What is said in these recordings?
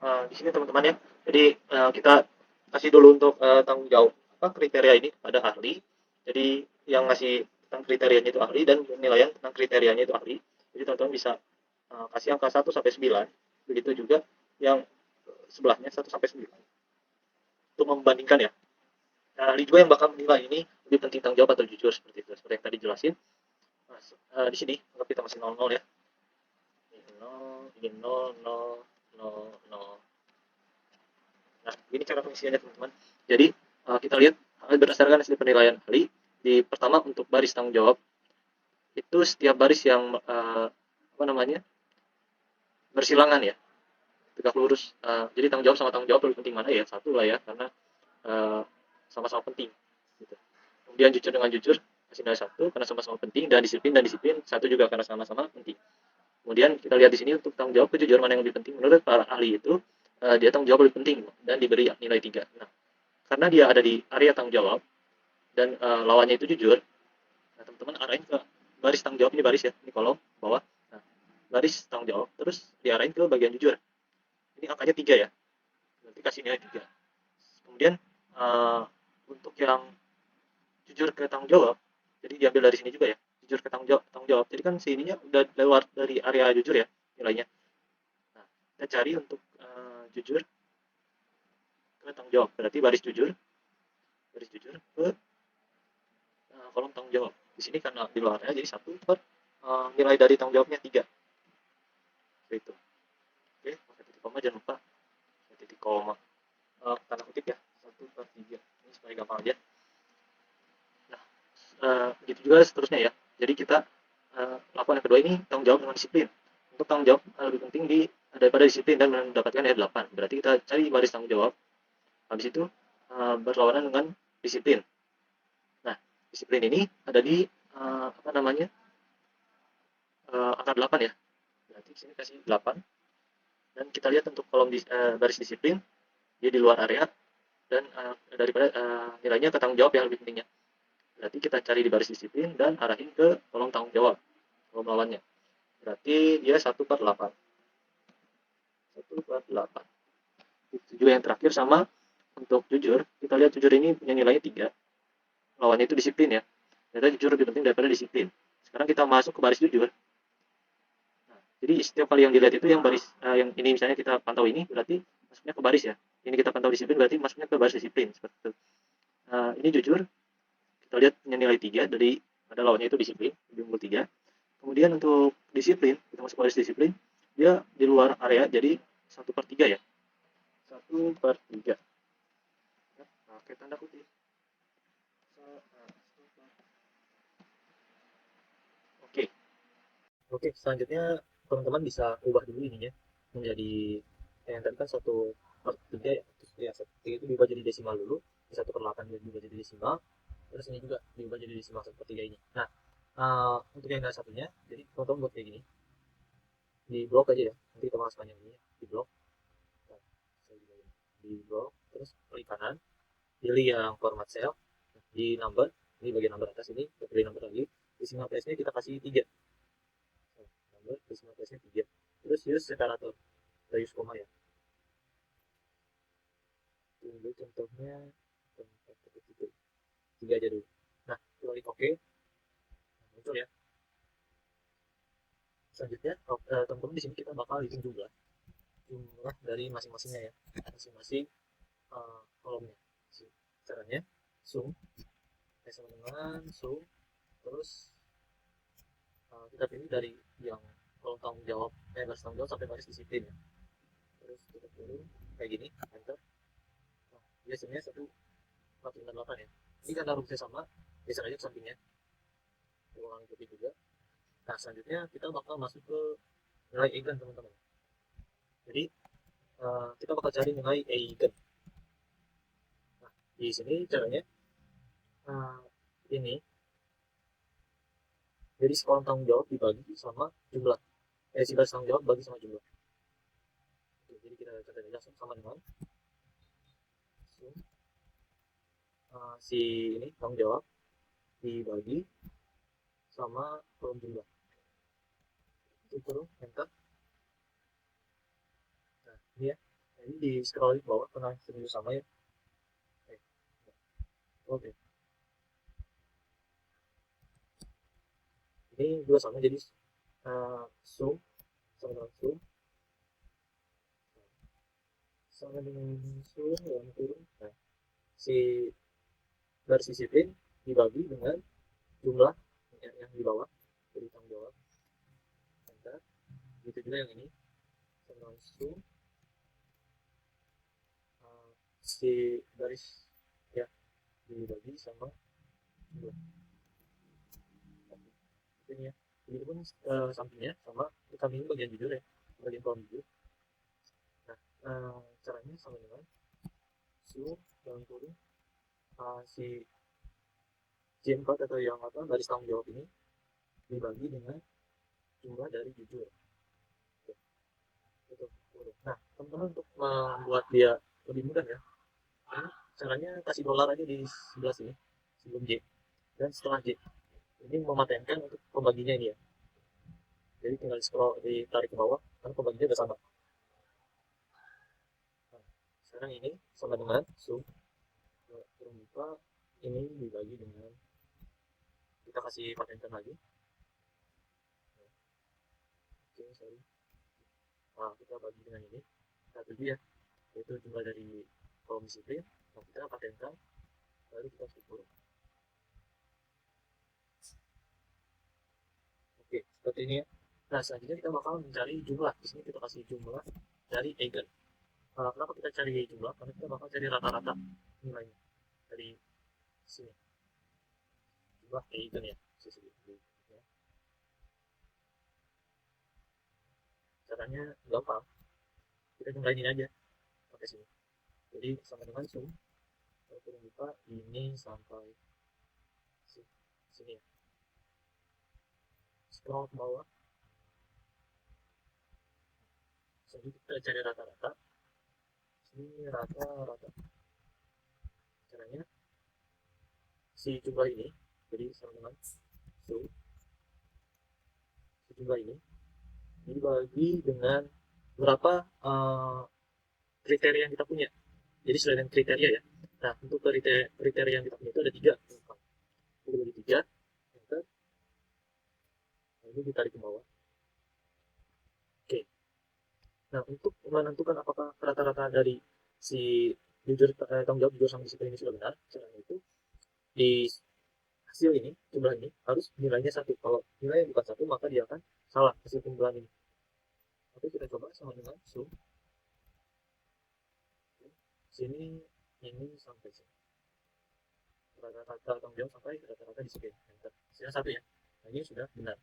Di sini teman-teman ya. Jadi kita kasih dulu untuk tanggung jawab apa kriteria ini pada ahli. Jadi yang ngasih tentang kriterianya itu ahli dan penilaian tentang kriterianya itu ahli. Jadi teman-teman bisa kasih angka 1 sampai 9. Begitu juga yang sebelahnya 1 sampai 9 untuk membandingkan ya. Nah, ahli juga yang bakal menilai ini lebih penting tanggung jawab atau jujur seperti itu. Seperti yang tadi jelasin. Nah, di sini anggap kita masih 00 ya. Ini 0, ini 0, 0, 0, 0. Nah, ini cara pengisiannya teman-teman. Jadi kita lihat berdasarkan hasil penilaian ahli. Di pertama untuk baris tanggung jawab itu setiap baris yang apa namanya bersilangan ya, tegak lurus. Jadi tanggung jawab sama tanggung jawab lebih penting mana ya? Satu lah ya, karena eh, sama-sama penting. Gitu. Kemudian jujur dengan jujur kasih nilai 1 karena sama-sama penting, dan disiplin 1 juga karena sama-sama penting. Kemudian kita lihat di sini untuk tanggung jawab kejujuran mana yang lebih penting menurut para ahli itu dia tanggung jawab lebih penting dan diberi nilai 3. Nah, karena dia ada di area tanggung jawab dan lawannya itu jujur, nah teman-teman arahin ke baris tanggung jawab, ini baris ya, ini kolom bawah. Nah, baris tanggung jawab terus diarahin ke bagian jujur. Ini angkanya 3 ya. Berarti kasih nilai 3. Kemudian untuk yang jujur ke tanggung jawab, jadi diambil dari sini juga ya. Jujur ke tanggung jawab. Jadi kan si ininya udah lewat dari area jujur ya nilainya. Nah, kita cari untuk jujur ke tanggung jawab. Berarti baris jujur ke kolom tanggung jawab. Di sini karena di luarnya jadi 1 per nilai dari tanggung jawabnya 3. Seperti itu. Oke, pakai titik koma jangan lupa. Pakai titik koma. Tanda kutip ya. 1/3. Ini supaya gampang aja. Nah, begitu juga seterusnya ya. Jadi kita lakukan yang kedua ini tanggung jawab dengan disiplin. Untuk tanggung jawab lebih penting daripada disiplin dan mendapatkan nilai 8. Berarti kita cari baris tanggung jawab. Habis itu berlawanan dengan disiplin. Nah, disiplin ini ada di apa namanya angka 8 ya. Berarti di sini kasih 8. Dan kita lihat untuk kolom baris disiplin dia di luar area dan daripada nilainya ke tanggung jawab yang lebih pentingnya. Berarti kita cari di baris disiplin dan arahin ke kolom tanggung jawab, kolom lawannya. Berarti dia 1/8. 1/8. Itu juga yang terakhir sama untuk jujur. Kita lihat jujur ini punya nilainya 3. Lawannya itu disiplin ya. Ternyata jujur lebih penting daripada disiplin. Sekarang kita masuk ke baris jujur. Nah, jadi setiap kali yang dilihat itu yang baris yang ini misalnya kita pantau ini berarti masuknya ke baris ya. Ini kita pantau disiplin berarti masuknya ke baris disiplin seperti itu. Ini jujur kita lihat punya nilai 3 dari ada lawannya itu disiplin, lebih unggul 3. Kemudian untuk disiplin, kita masuk baris disiplin, dia di luar area jadi 1/3 ya. 1/3. Pakai tanda kutip. Oke. Oke, selanjutnya teman-teman bisa ubah dulu ininya menjadi yang tadi kan 1/3 ya. Terus ya 1/3 itu diubah jadi desimal dulu. 1/8 diubah jadi desimal. Terus ini juga diubah jadi desimal 1/3 ini. Nah, untuk yang satunya, jadi teman-teman buat kayak gini. Di blok aja ya. Nanti kita bahas panjang ini ya. Di blok. Nah, di blok. Terus klik kanan. Pilih yang format cell. Di number. Ini bagian number atas ini. Kita pilih number lagi. Decimal place-nya kita kasih 3. Number decimal place-nya 3. Terus use separator. Kita use koma ya. Tunggu contohnya. 3 aja dulu. Nah, klik OK. Nah, muncul ya. Selanjutnya teman-teman di sini kita bakal hitung jumlah dari masing-masingnya ya, masing-masing kolomnya. Caranya sum sama dengan sum, terus kita pilih dari yang kolom tanggung jawab baris tanggung jawab sampai baris disiplin ya. Terus kita pilih kayak gini, enter. Nah, biasanya 1/8 ya. Ini karena rumusnya sama, geser aja ke sampingnya. Ulangi ikuti juga. Nah, selanjutnya kita bakal masuk ke nilai eigen teman-teman. Jadi kita bakal cari nilai eigen. Nah, di sini caranya ini jadi sekolom tanggung jawab dibagi sama jumlah. Si baris tanggung jawab bagi sama jumlah. Oke, jadi kita catat aja sama dengan si ini tanggung jawab dibagi sama kolom jumlah. Itu enter. Nah, ini ya Jadi di scroll ke bawah pernah serius sama ya. Oke, ini juga sama, jadi zoom sama dengan zoom sama dengan zoom yang turun. Nah, si garis disiplin dibagi dengan jumlah yang di bawah, jadi tanggung jawab. Enter. Begitu juga yang ini sama zoom si garis ya dibagi sama jumlah. Ini ya. Begitupun sampingnya sama, kami ini bagian jujur ya, bagian kolom jujur. Nah, caranya sama dengan zoom yang turun si J4 atau yang apa garis tanggung jawab ini dibagi dengan jumlah dari jujur. Nah, teman-teman untuk membuat dia lebih mudah ya, ini caranya kasih dolar aja di sebelah sini sebelum J dan setelah J. Ini mematenkan untuk pembaginya ini ya. Jadi tinggal di scroll, ditarik ke bawah, karena pembaginya udah sama. Nah, sekarang ini sama dengan zoom terbuka, ini dibagi dengan, kita kasih patenkan lagi. Oke, sorry. Nah, kita bagi dengan ini satu ya, yaitu jumlah dari kolom disiplin. Nah, kita patenkan, lalu kita struktur. Oke, seperti ini ya. Nah, selanjutnya kita bakal mencari jumlah. Di sini kita kasih jumlah dari eigen. Kenapa kita cari jumlah? Karena kita bakal cari rata-rata nilainya dari sini. Jumlah eigen ya. Caranya gampang. Kita jumlahin ini aja pakai sini. Jadi sama dengan zoom, kalau kita buka ini sampai sini ya. Scroll ke bawah. Selanjutnya kita cari rata-rata. Sini rata-rata. Caranya si jumlah ini, jadi sama dengan zoom, si jumlah ini dibagi dengan berapa kriteria yang kita punya. Jadi sesuai dengan kriteria ya. Nah, untuk kriteria yang kita punya itu ada 3. Jadi bagi 3, enter. Nah, ini ditarik ke bawah. Oke. Nah, untuk menentukan apakah rata-rata dari si jujur tanggung jawab jujur sama disiplin ini sudah benar, caranya itu di hasil ini, jumlah ini harus nilainya 1. Kalau nilainya bukan 1, maka dia akan salah hasil kumpulan ini. Oke, kita coba sama dengan zoom. Sini ini sampai sini. Rata-rata tanggung jawab sampai rata-rata disiplin. Enter. Hasilnya 1 ya. Nah, ini sudah benar.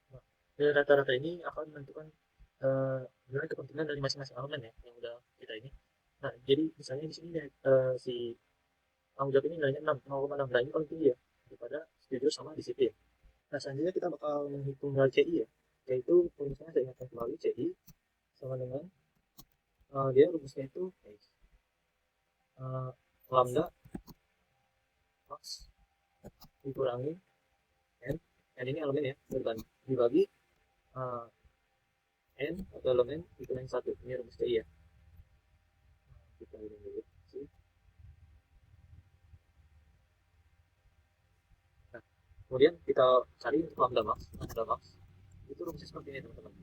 Nah, rata-rata ini akan menentukan nilai kepentingan dari masing-masing elemen ya yang udah kita ini. Nah, jadi misalnya di sini si tanggung jawab ini nilainya 6, 0,6. Nah, ini paling tinggi ya daripada jujur sama disiplin. Nah, selanjutnya kita bakal menghitung nilai CI ya, yaitu misalnya saya ingatkan kembali CI sama dengan dia rumusnya itu lambda max dikurangi n ini elemen ya, dibagi n atau elemen dikurangi 1. Ini rumus CI ya. Kita hitung dulu sih. Nah, kemudian kita cari untuk lambda max itu rumusnya seperti ini teman-teman.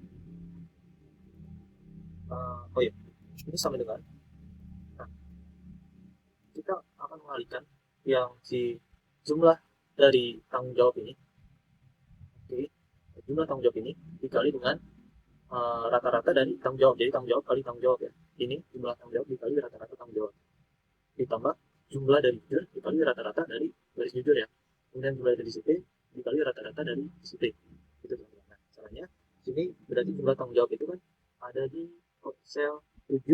Oh iya, ini sama dengan, nah, kita akan mengalihkan yang si jumlah dari tanggung jawab ini, oke, jumlah tanggung jawab ini dikali dengan rata-rata dari tanggung jawab. Jadi tanggung jawab kali tanggung jawab ya. Ini jumlah tanggung jawab dikali rata-rata tanggung jawab. Ditambah jumlah dari jujur dikali rata-rata dari garis jujur ya. Kemudian jumlah dari disiplin dikali rata-rata dari disiplin. Itu teman-teman. Nah, caranya sini berarti jumlah tanggung jawab itu kan ada di sel 7,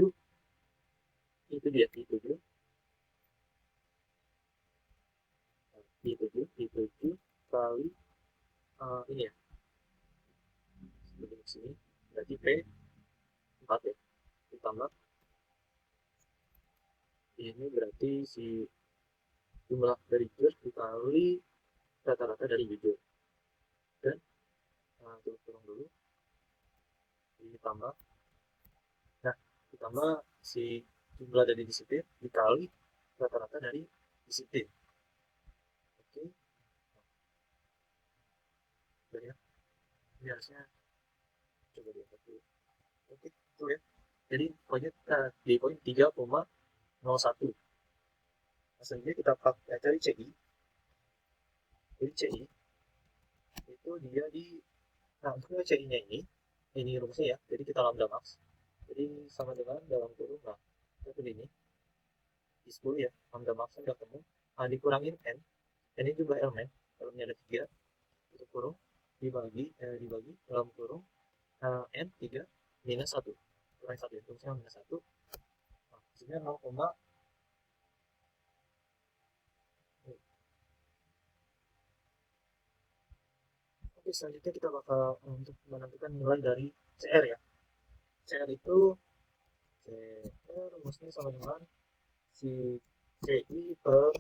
itu dia I7, I7 kali ini ya, seperti sini berarti P 4 ya, ditambah ini berarti si jumlah dari jujur dikali rata-rata dari jujur, dan turun dulu ditambah. Nah, ditambah si jumlah dari disiplin dikali rata-rata dari disiplin. Oke, udah ya. Ini harusnya coba diangkat dulu. Oke, itu ya. Jadi pokoknya di poin 3,01. Nah, selanjutnya kita cari CI. Jadi CI itu dia di, nah untuk CI-nya ini rumusnya ya. Jadi kita lambda max. Jadi sama dengan dalam kurung, nah itu ini di 10 ya, lambda max udah ketemu. Nah, dikurangin n ini jumlah elemen, elemennya ada 3, itu kurung dibagi dalam kurung n 3 minus 1, kurang 1 ya, rumusnya minus 1. Nah, hasilnya 0, oke, selanjutnya kita bakal untuk menentukan nilai dari CR ya. CR itu CR rumusnya sama dengan si CI per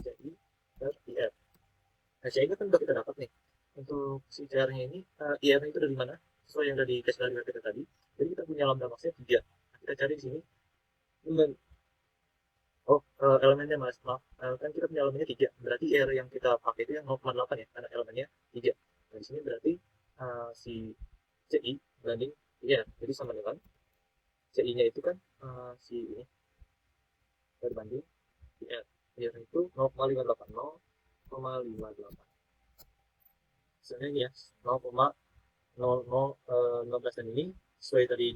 CI per IR. Nah, CI kan udah kita dapat nih. Untuk si CR-nya ini, IR-nya itu dari mana? Sesuai yang dari case dari kita tadi. Jadi kita punya lambda max-nya 3. Nah, kita cari di sini. Oh, elemennya mas, maaf. Kan kita punya elemennya 3. Berarti IR yang kita pakai itu yang 0,8 ya, karena elemennya 3. Nah, di sini berarti si CI banding IR. Jadi sama dengan CI-nya itu kan si ini berbanding IR. IR itu 0,580, 0,58. Sebenarnya ini ya 0,0015 dan ini sesuai tadi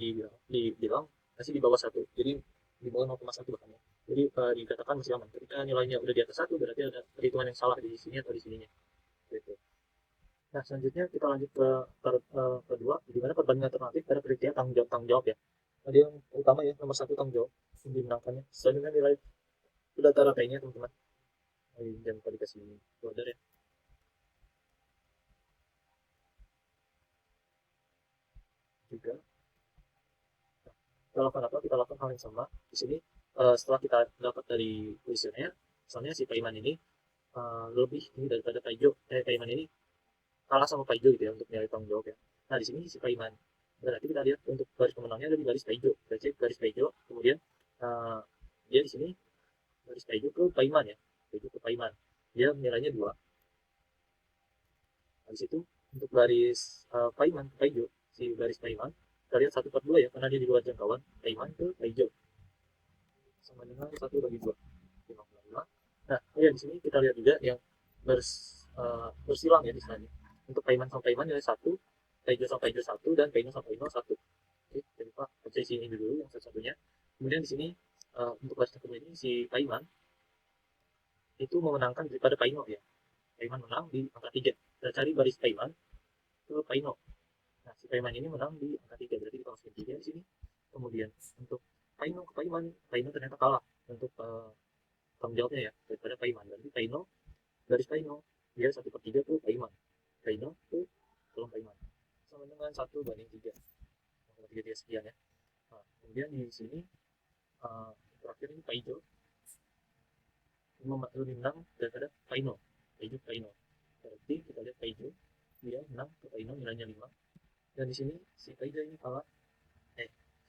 dibilang masih di bawah 1. Jadi di bawah 0,1 bahkan ya. Jadi dikatakan masih aman. Ketika nilainya udah di atas 1 berarti ada perhitungan yang salah di sini atau di sininya. Gitu. Nah, selanjutnya kita lanjut ke kedua, di mana perbandingan alternatif pada kriteria tanggung jawab ya. Ada yang utama ya, nomor 1 tanggung jawab yang dimenangkannya sesuai dengan nilai data ratenya teman-teman. Jangan lupa dikasih border ya. Juga kita lakukan apa? Kita lakukan hal yang sama. Di sini setelah kita dapat dari kuesioner, misalnya si Paiman ini lebih tinggi daripada Paijo. Paiman ini kalah sama Paijo gitu ya untuk nilai tanggung jawab ya. Nah, di sini si Paiman. Berarti kita lihat untuk garis pemenangnya ada di garis Paijo. Kita cek garis Paijo, kemudian dia di sini garis Paijo ke Paiman ya. Paijo ke Paiman. Dia nilainya 2. Habis itu untuk garis Paiman ke Paijo, si garis Paiman, kita lihat 1/2 ya, karena dia di luar jangkauan. Paiman ke Paijo sama dengan 1/2, 5,5. Nah, ya di sini kita lihat juga yang bersilang ya di sana. Untuk Paiman sama Paiman nilai 1, Paijo sama Paijo 1, dan Paino sama Paino 1. Oke, jadi Pak, baca sini dulu yang satu-satunya. Kemudian di sini untuk garis kedua ini si Paiman itu memenangkan daripada Paino ya. Paiman menang di angka 3. Kita cari baris Paiman ke Paino. Nah, si Paiman ini menang di angka 3, berarti kita masukin 3 di sini. Kemudian untuk Paino ke Paiman, Paino ternyata kalah untuk tanggung jawabnya ya daripada Paiman. Berarti Paino, garis Paino dia 1/3 ke Paiman. Paino ke kolom Paiman sama dengan 1/3. 1/3 sekian ya. Nah, kemudian di sini terakhir ini Paijo lebih menang daripada Paino. Paino. Berarti kita lihat Paijo dia menang ke Paino nilainya 5. Dan di sini si Paijo ini kalah.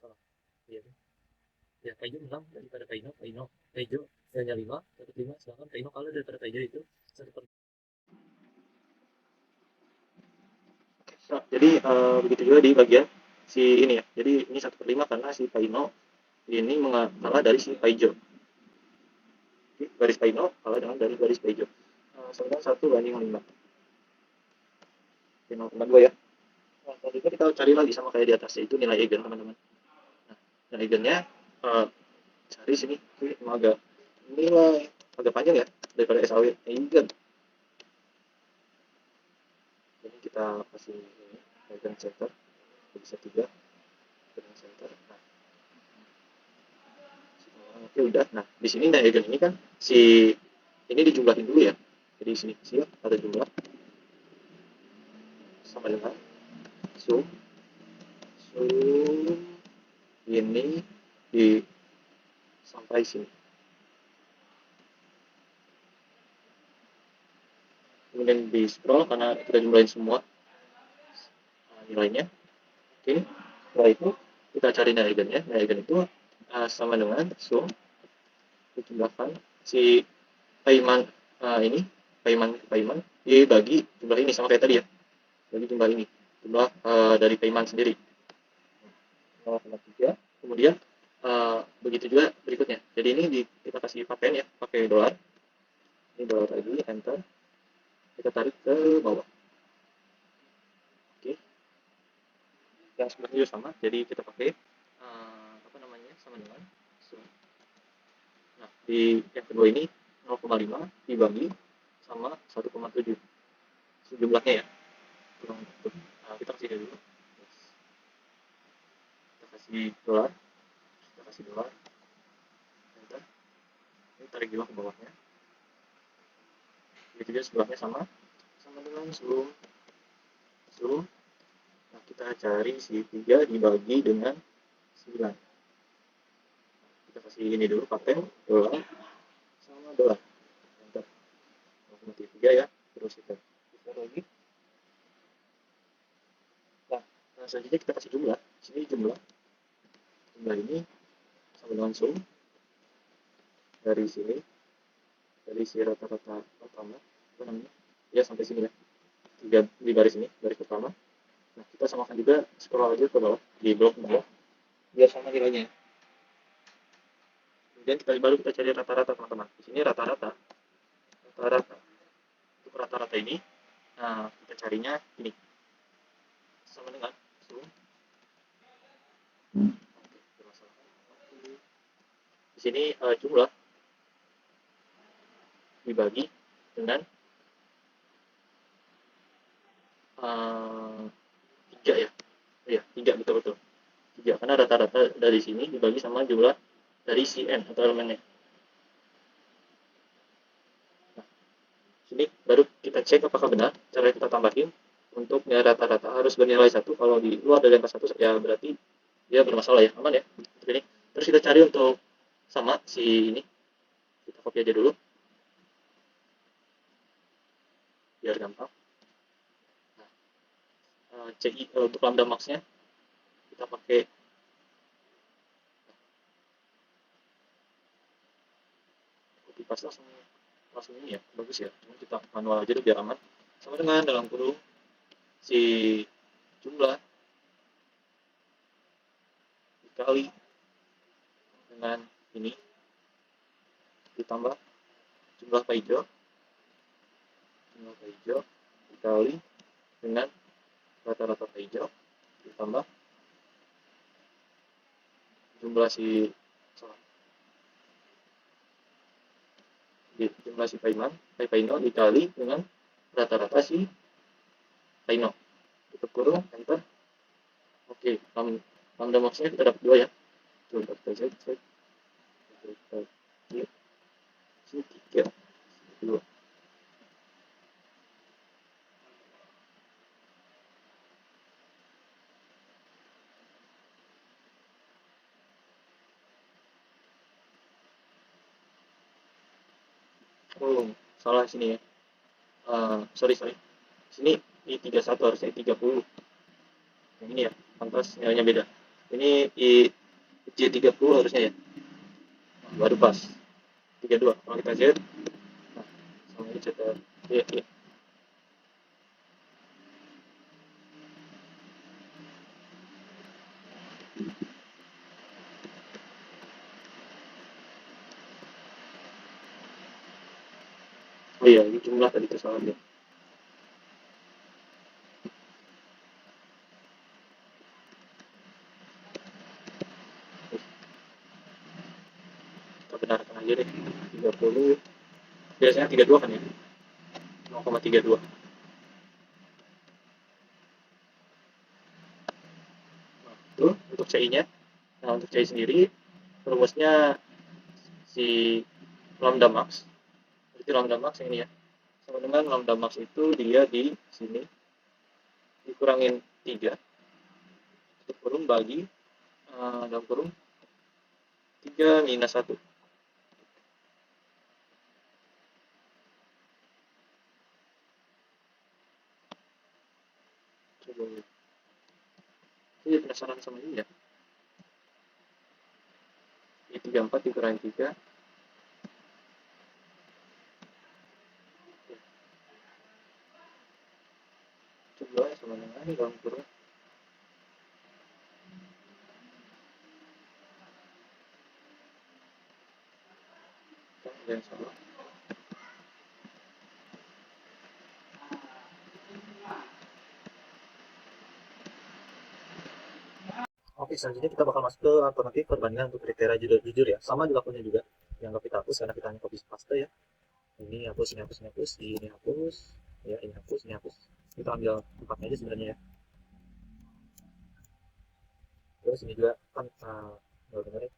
Salah. Iya. Ya, Paijo menang daripada Paino. Paijo nilainya 5, 1/5, sedangkan Paino kalah daripada Paijo itu 1/5. Nah, jadi begitu juga di bagian si ini ya. Jadi ini 1/5 karena si Paino ini kalah dari si Paijo. Garis Paino kalah dengan dari garis Paijo. Sama 1/5. 0,2 ya. Nah, selanjutnya kita cari lagi sama kayak di atas, yaitu nilai eigen teman-teman. Nah, nilai eigennya cari sini. Ini agak panjang ya daripada SAW eigen. Jadi kita kasih ini eigen center bisa 3 eigen center. Nah, oke udah. Nah, di sini nilai eigen ini kan si ini dijumlahin dulu ya. Jadi di sini siap ada jumlah sama dengan sum ini di sampai sini. Kemudian di scroll karena kita jumlahin semua nilainya. Oke, Setelah itu kita cari Naegennya. Naegen itu sama dengan sum dijumlahkan si Paiman ini Paiman dibagi jumlah ini sama kayak tadi ya, bagi jumlah ini, jumlah dari Paiman sendiri 0,3. Kemudian begitu juga berikutnya. Jadi ini kita kasih pakai ya, pakai dolar. Ini dolar lagi, enter. Kita tarik ke bawah. Oke. Yang sebelumnya juga sama. Jadi kita pakai apa namanya, sama dengan sum. Nah, di yang kedua ini 0,5 dibagi sama 1,7 sejumlahnya ya. Kita kasih dulu. Kita kasih dolar. Enter. Ini tarik juga ke bawahnya. Begitu juga sebelahnya sama dengan sum. Nah, kita cari si 3 dibagi dengan 9. Kita kasih ini dulu, paten dolar sama dolar. Enter. 0,3 ya. Terus kita lagi. Nah, selanjutnya kita kasih jumlah. Sini jumlah ini sama dengan sum dari sini, dari si rata-rata pertama, apa namanya ya, sampai sini ya, 3 di garis ini, garis pertama. Nah, kita samakan juga, scroll aja ke bawah di blok bawah biar sama nilainya. Kemudian baru kita cari rata-rata teman-teman. Di sini rata-rata untuk rata-rata ini, nah kita carinya ini sama dengan sum. Di sini jumlah dibagi dengan 3 ya. Iya, 3 betul-betul. 3 karena rata-rata dari sini dibagi sama jumlah dari si n atau elemennya. Nah, sini baru kita cek apakah benar cara kita tambahin. Untuk nilai rata-rata harus bernilai 1. Kalau di luar dari angka 1 ya berarti dia bermasalah ya, aman ya. Ini. Terus kita cari untuk sama si ini. Kita copy aja dulu biar gampang. CI untuk lambda max-nya kita pakai copy paste langsung ini ya, bagus ya. Cuma kita manual aja dulu biar aman. Sama dengan dalam kurung si jumlah dikali dengan ini ditambah jumlah hijau dikali dengan rata-rata hijau ditambah jumlah si Paino dikali dengan rata-rata si Paino. Tutup kurung, enter. Oke, lambda max-nya kita dapat 2 ya. Coba kita cek. Sini 3. 2. Oh, salah sini ya. Sorry. Sini I 31 harusnya 30. Yang ini ya, pantas nilainya beda. Ini I J30 harusnya ya. Baru pas. 32. Kalau kita Z, nah, sama ini Z. Iya. Oh iya, ini jumlah tadi kesalahannya. Kita benarkan aja deh. 30. Biasanya 32 kan ya? 0,32. Nah, itu untuk CI-nya. Nah, untuk CI sendiri, rumusnya si lambda max. Berarti lambda max yang ini ya. Sama dengan lambda max itu dia di sini dikurangin 3 tutup kurung bagi dalam kurung 3 minus 1. Coba Iya, penasaran sama ini ya. I 34 dikurangi 3. Coba sama dengan ini dalam kurung. Yang sama. Oke, selanjutnya kita bakal masuk ke alternatif perbandingan untuk kriteria jujur ya. Sama dilakukannya juga. Yang nggak kita hapus karena kita hanya copy paste ya. Ini hapus, ini hapus, ini hapus, ini hapus, ya ini hapus, ini hapus. Kita ambil empatnya aja sebenarnya ya. Terus ini juga kan nggak benar ya.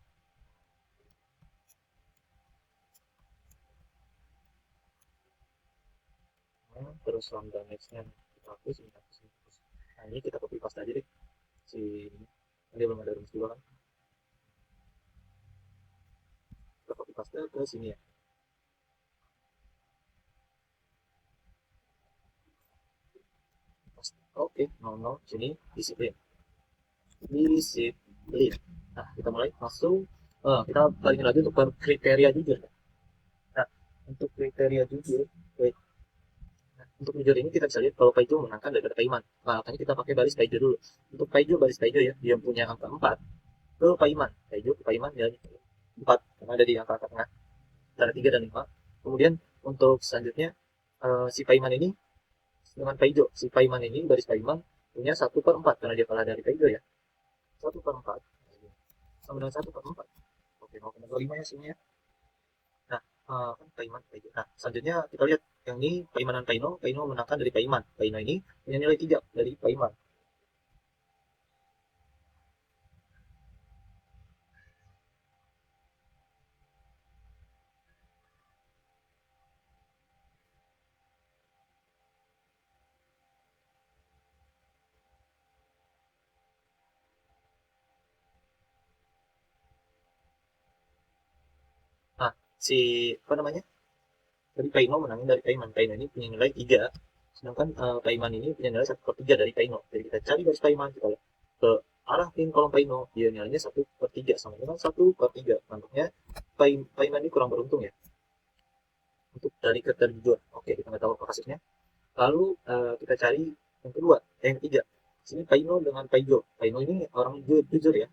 Terus lambda nextnya kita hapus, ini hapus, ini hapus. Nah ini kita copy paste aja deh. Si ini belum ada rumus juga kan. Kita copy paste ke sini ya. Oke, 00 sini disiplin. Disiplin. Nah, kita mulai langsung kita balikin lagi untuk kriteria jujur. Nah, untuk kriteria jujur, wait. Nah, untuk jujur ini kita bisa lihat kalau Paijo menangkan daripada Paiman. Nah, makanya kita pakai baris Paijo dulu. Untuk Paijo, baris Paijo ya, dia punya angka 4 ke Paiman. Paijo ke Paiman dia 4 karena ada di angka tengah antara 3 dan 5. Kemudian untuk selanjutnya si Paiman ini dengan Paijo, si Paiman ini baris Paiman punya 1/4 karena dia kalah dari Paijo ya. 1/4 sama dengan 1/4. Oke, 0,25 ya sini ya. Nah, kan Paiman, Paijo. Nah, selanjutnya kita lihat yang ini Paiman dan Paino. Paino menangkan dari Paiman. Paino ini punya nilai 3 dari Paiman. Nah, si apa namanya? Dari Paino menangin dari Paiman. Paino ini punya nilai 3. Sedangkan Paiman ini punya nilai 1/3 dari Paino. Jadi kita cari garis Paiman, kita lihat ke arah pin kolom Paino, dia nilainya 1/3 sama dengan 1/3. Nampaknya Paiman ini kurang beruntung ya. Untuk dari kriteria jujur. Oke, kita nggak tahu apa kasusnya. Lalu kita cari yang kedua, yang ketiga. Sini Paino dengan Paijo. Paino ini orang jujur ya.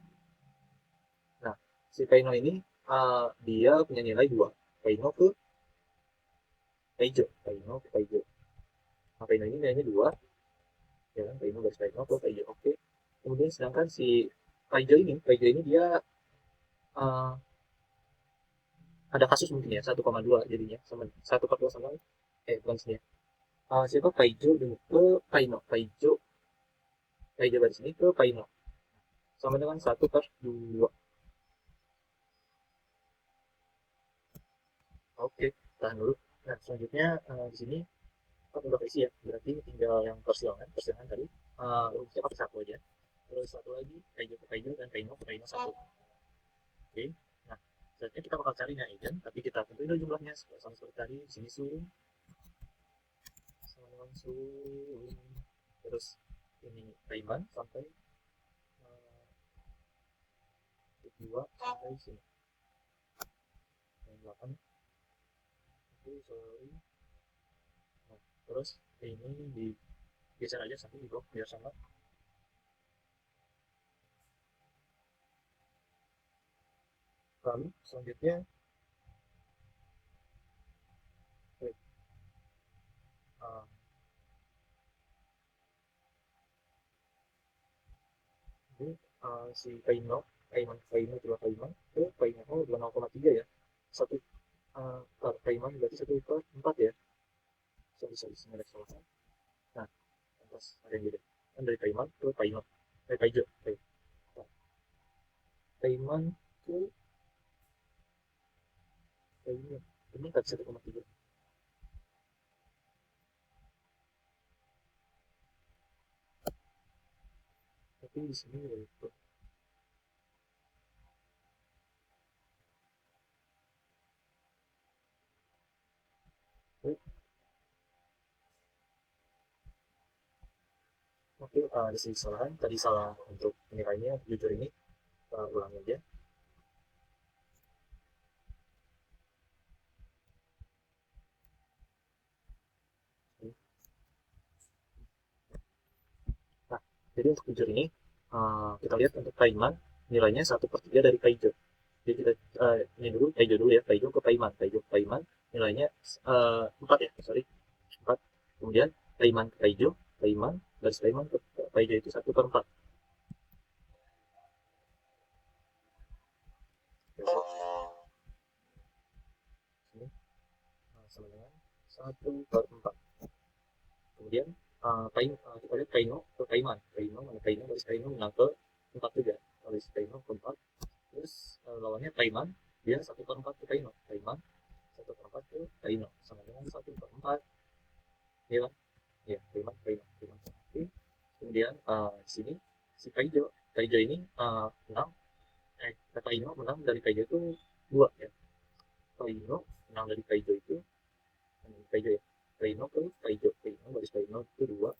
Nah, si Paino ini dia punya nilai 2. Paino ke Paijo. Paino ke Paijo. Nah, Paino ini nilainya 2. Ya kan, Paino garis Paino ke Paijo. Oke. Kemudian sedangkan si Paijo ini dia uh, ada kasus mungkin ya 1,2 jadinya sama 1/2 sama bukan sini ya. Siapa Paijo dengan ke Paino. Paijo garis ini ke Paino sama dengan 1/2. Oke, tahan dulu. Nah, selanjutnya di sini kan udah isi ya, berarti tinggal yang persilangan. Persilangan tadi rumusnya pakai satu aja. Terus satu lagi, Kaijo ke Kaijo dan Kaino ke Kaino satu. Oke, nah selanjutnya kita bakal cari agent, tapi kita tentuin dulu jumlahnya sama seperti tadi. Di sini sum, sama dengan sum. Terus ini Taiman sampai 2 sampai sini. Yang 8. Itu sorry. Nah, terus ini digeser aja sampai di blok biar sama. Lalu selanjutnya uh, ini si Paino Paino juga Paiman ke Paino 0,3 ya. Satu Paiman berarti 1/4 ya. So, bisa ada kesalahan. Nah, atas ada yang beda. Kan dari Paiman ke Paino. Paijo. Paiman ke Paino. Ini kan 1,3. Tapi di sini itu. Oke, itu ada sedikit kesalahan tadi, salah untuk nilainya jujur ini, ulangi aja. Nah, jadi untuk jujur ini kita lihat untuk Paiman nilainya 1/3 dari Kaijo. Jadi kita ini dulu Kaijo dulu ya, Kaijo ke Paiman, Kaijo ke Paiman nilainya 4 ya, sorry 4. Kemudian Paiman ke Kaijo, Paiman garis Paiman ke Kaijo itu 1/4. Sini sama dengan 1/4. Kemudian kita lihat Kaino ke Kaiman, Kaino mana Kaino garis Kaino menang ke 4 juga, garis Kaino ke 4. Terus lawannya Taiman, dia 1/4 ke Kaino, Taiman 1/4 ke Kaino sama dengan 1/4. Ya kan? Ya, Taiman, Kaino, Taiman. Oke. Kemudian di sini si Kaijo, Kaijo ini menang, Kaino menang dari Kaijo itu 2 ya. Kaino menang dari Kaijo itu, Kaijo ya, Kaino ke Kaijo, Kaino garis Kaino itu 2.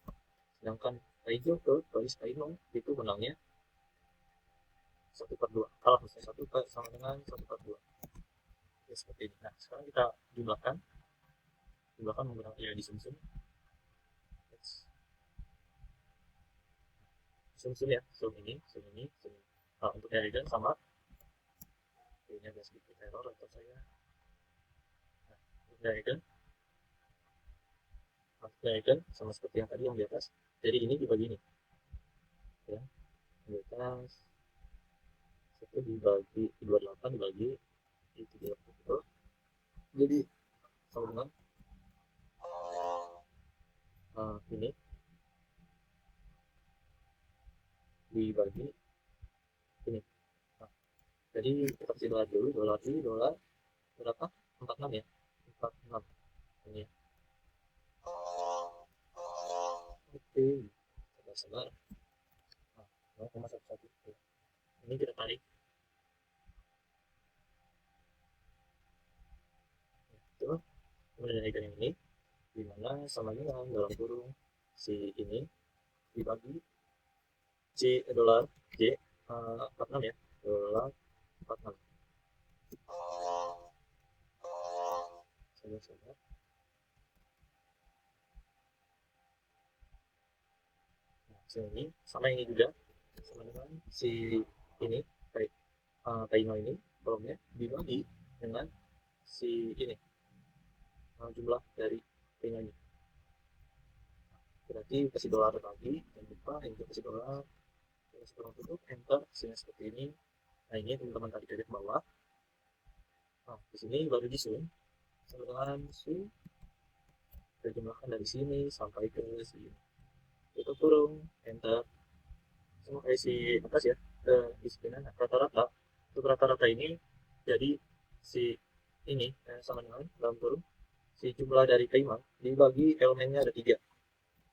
Sedangkan Kaijo ke garis Kaino itu menangnya 1/2, kalah maksudnya 1 sama dengan 1/2 ya, seperti ini. Nah sekarang kita jumlahkan menggunakan ya di sum-sum ya, sum ini sum ini sum ini. Nah, untuk diagram sama ini agak sedikit error atau saya. Nah, untuk diagram sama seperti yang tadi yang di atas, jadi ini dibagi ini ya, di atas 1 dibagi 28 dibagi 30, jadi sama dengan ini dibagi ini. Nah, jadi kita kasih dolar dulu, dolar ini dolar berapa, 46 ya, 46 ini ya. Oke, sabar, nah, 0,11 ini kita tarik itu. Kemudian ikan ini dimana sama dengan dalam kurung si ini dibagi C dolar J 46 ya, dolar 46. Sabar. Nah, sini sama ini juga sama dengan si ini kayak Taino ini kolomnya dibagi dengan si ini jumlah dari Taino ini. Berarti kasih dolar lagi, jangan lupa ini kasih dolar, kasih dolar tutup, enter, sini seperti ini. Nah ini teman-teman tadi dari bawah. Nah di sini baru di zoom, sama dengan zoom, kita jumlahkan dari sini sampai ke sini. Tutup kurung, enter, sama kayak si atas ya, ke disiplinan. Nah, rata-rata untuk rata-rata ini jadi si ini sama dengan dalam kurung si jumlah dari kaiman dibagi elemennya ada 3.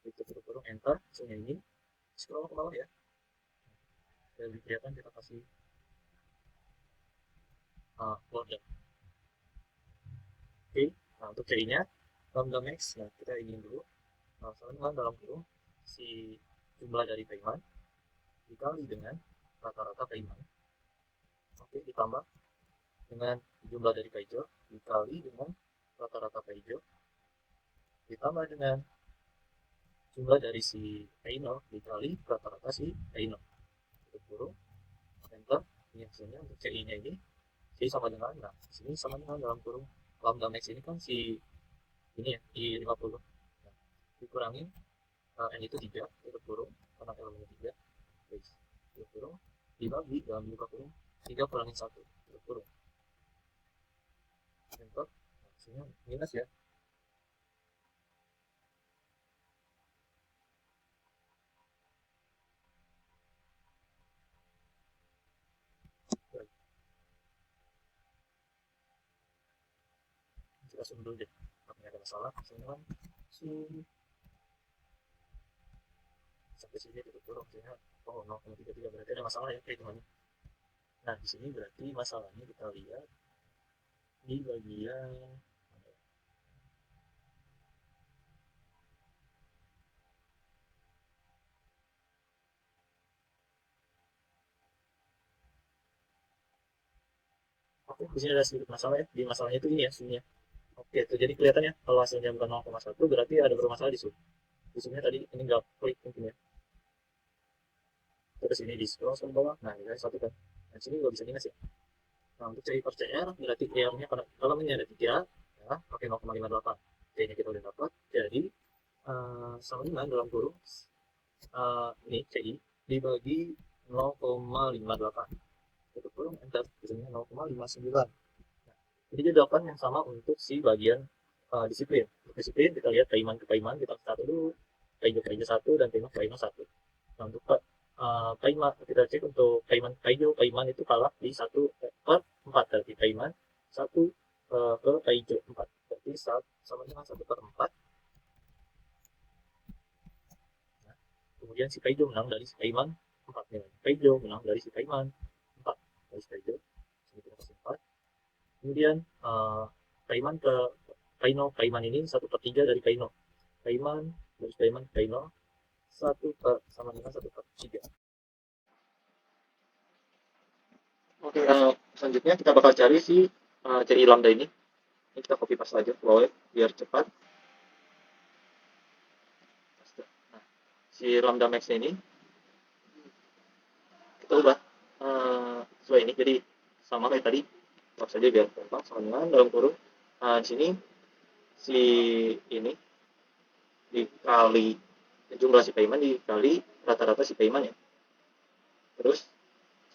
Itu tutup kurung, enter, hasilnya ini. Scroll ke bawah ya, dan kelihatan kita kasih border. Oke, nah untuk C-nya lambda max, nah kita ingin dulu sama dengan dalam kurung si jumlah dari payment dikali dengan rata-rata payment. Oke, ditambah dengan jumlah dari Kaijo dikali dengan rata-rata Kaijo ditambah dengan jumlah dari si Aino dikali rata-rata si Aino. Itu kurung, enter. Ini hasilnya untuk CI nya ini C sama dengan, nah sini sama dengan dalam kurung lambda max ini kan si ini ya di 50. Nah, dikurangi n itu 3, tutup kurung karena elemennya 3, tutup kurung dibagi dalam buka kurung 3 kurangin 1, tutup kurung, enter. Hasilnya minus ya. Kita zoom dulu deh, apakah ada masalah. Zoom sampai sini tutup kurung, sehingga oh 0,33 berarti ada masalah ya perhitungannya. Nah di sini berarti masalahnya kita lihat di bagian Oke, di sini ada sedikit masalah ya. Di masalahnya itu ini ya, sumnya. Oke, itu jadi kelihatannya kalau hasilnya bukan 0,1 berarti ada bermasalah di sum. Di sumnya tadi ini nggak klik mungkin ya. Terus ini di scroll ke bawah. Nah, ini satu kan. Nah, sini nggak bisa minus ya. Nah, untuk CI per CR berarti CR-nya karena elemennya ada 3, ya, pakai 0,58. C-nya kita udah dapat. Jadi sama dengan dalam kurung ini CI dibagi 0,58. Tutup kurung enter, hasilnya 0,59. Nah, jadi jawaban yang sama untuk si bagian disiplin. Untuk disiplin kita lihat Paiman ke Paiman, kita satu dulu, Paijo ke Paijo 1 dan Paiman ke Paiman 1. Nah, untuk Paiman kita cek untuk Paiman Paijo, Paiman itu kalah di 1/4, berarti Paiman 1 ke Paijo 4. Berarti sama dengan 1/4. Nah, kemudian si Paijo menang dari si Paiman 4 nilai. Paijo menang dari si Paiman 4 dari si Paijo. Sini kita kasih 4. Kemudian Paiman ke Paino, Paiman ini 1/3 dari Paino. Paiman dari Paiman Paino 1 per sama dengan 1/3. Oke, selanjutnya kita bakal cari si CI lambda ini. Ini kita copy paste aja ke bawah biar cepat. Nah, si lambda max ini kita ubah sesuai ini, jadi sama kayak tadi, box saja biar gampang. Sama dengan dalam kurung di sini si ini dikali jumlah si payment dikali rata-rata si payment ya. Terus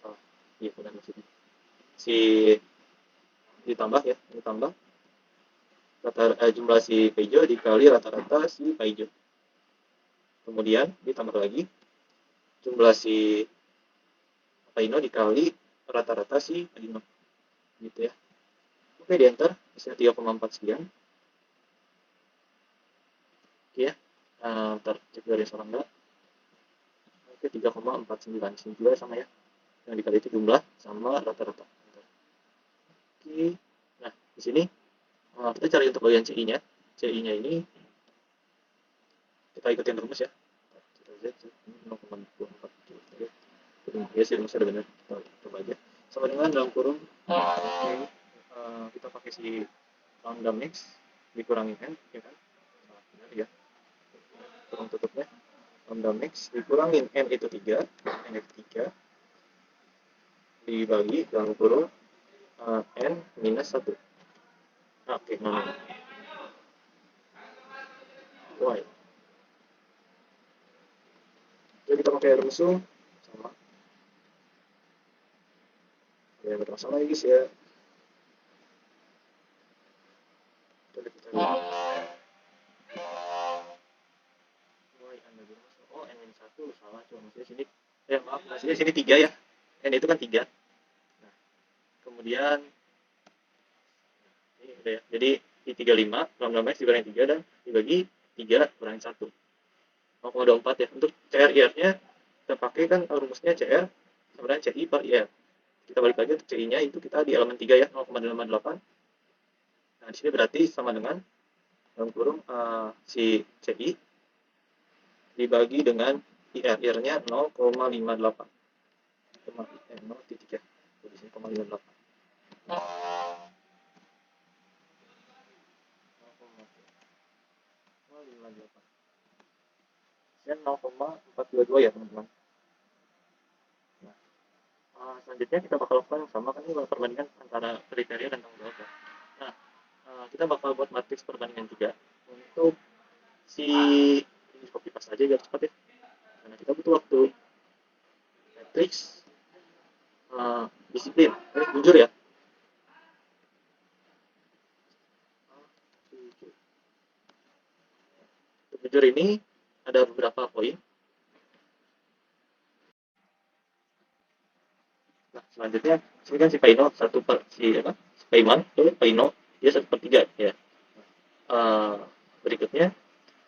salah, iya benar maksudnya. Si ditambah ya, ditambah jumlah si Peugeot dikali rata-rata si Peugeot. Kemudian ditambah lagi jumlah si Paino dikali rata-rata si Paino. Gitu ya. Oke, di enter, hasilnya 3,4 sekian. Oke ya. Ntar cek dari salah enggak. Oke, 3,49. Sini juga sama ya. Yang dikali itu jumlah sama rata-rata. Oke. Nah, di sini kita cari untuk bagian CI-nya. CI-nya ini kita ikutin rumus ya. Kita Z 0,24. Ya sih, rumusnya udah benar. Kita coba aja. Sama dengan dalam kurung kita pakai si lambda max dikurangin n, ya kan? Nah, benar ya. Kurung tutupnya lambda max dikurangin n itu 3, n itu 3 dibagi dalam kurung n minus 1. Oke, nah, y. Jadi kita pakai rumus sama. Ya, bermasalah ya guys ya. Coba kita lihat. Oh, n-1 salah, cuma maksudnya sini. Maaf, maksudnya sini 3 ya. N itu kan 3. Nah, kemudian ini udah ya. Jadi di 35 lambda max dikurangi 3 dan dibagi 3 kurangi 1. 0,24 ya. Untuk CR-IR-nya kita pakai kan rumusnya CR sama dengan CI per IR. Kita balik lagi untuk CI-nya itu kita di elemen 3 ya, 0,88. Nah, di sini berarti sama dengan dalam kurung si CI dibagi dengan IR. IR-nya 0,58. 0,3 ya. Di sini 0,58. Dan 0,422 ya teman-teman. Nah, selanjutnya kita bakal lakukan yang sama, kan ini perbandingan antara kriteria dan tanggung jawab. Nah, kita bakal buat matriks perbandingan juga untuk si ini copy paste aja biar cepat ya, karena kita butuh waktu. Matriks disiplin, jujur ya. Untuk jujur ini ada beberapa poin. Nah, selanjutnya ini kan si Paino 1 per si apa? Si Paiman itu Paino dia 1/3 ya. Berikutnya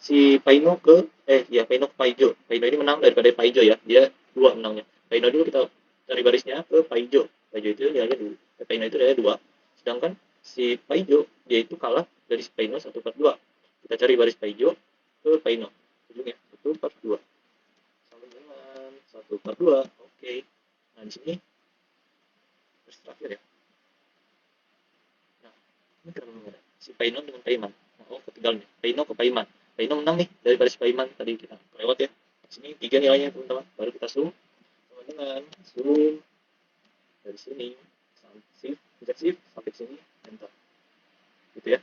si Paino ke ya Paino ke Paijo. Paino ini menang daripada Paijo ya. Dia 2 menangnya. Paino dulu kita cari barisnya ke Paijo. Paijo itu nilainya 2. Paino itu nilainya 2. Sedangkan si Paijo dia itu kalah dari si Paino 1/2. Kita cari baris Paijo ke Paino. Ujungnya 1/2. Sama dengan 1/2. Oke. Nah, di sini baris terakhir ya. Ini keren banget. Si Painon dengan Paiman. Oh, ketinggalan nih. Paino ke Paiman. Paino menang nih daripada si Paiman tadi kita lewat ya. Sini 3 nilainya teman-teman. Baru kita zoom sama dengan zoom dari sini shift, pencet shift sampai sini enter. Gitu ya.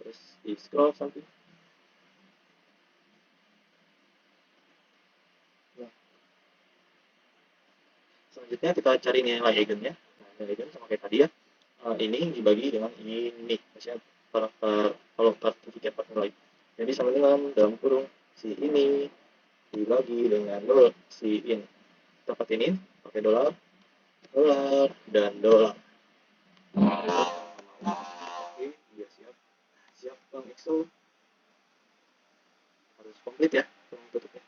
Terus di scroll sampai. Nah, selanjutnya kita cari nilai eigennya. Nah, nilai eigen sama kayak tadi ya. Ini dibagi dengan ini, maksudnya kalau sertifikat per nilai. Jadi sama dengan dalam kurung si ini dibagi dengan si ini. Dapat ini pakai dolar, dolar, dan dolar. Oke, iya siap. Siap Bang EXO. Harus komplit ya tutupnya.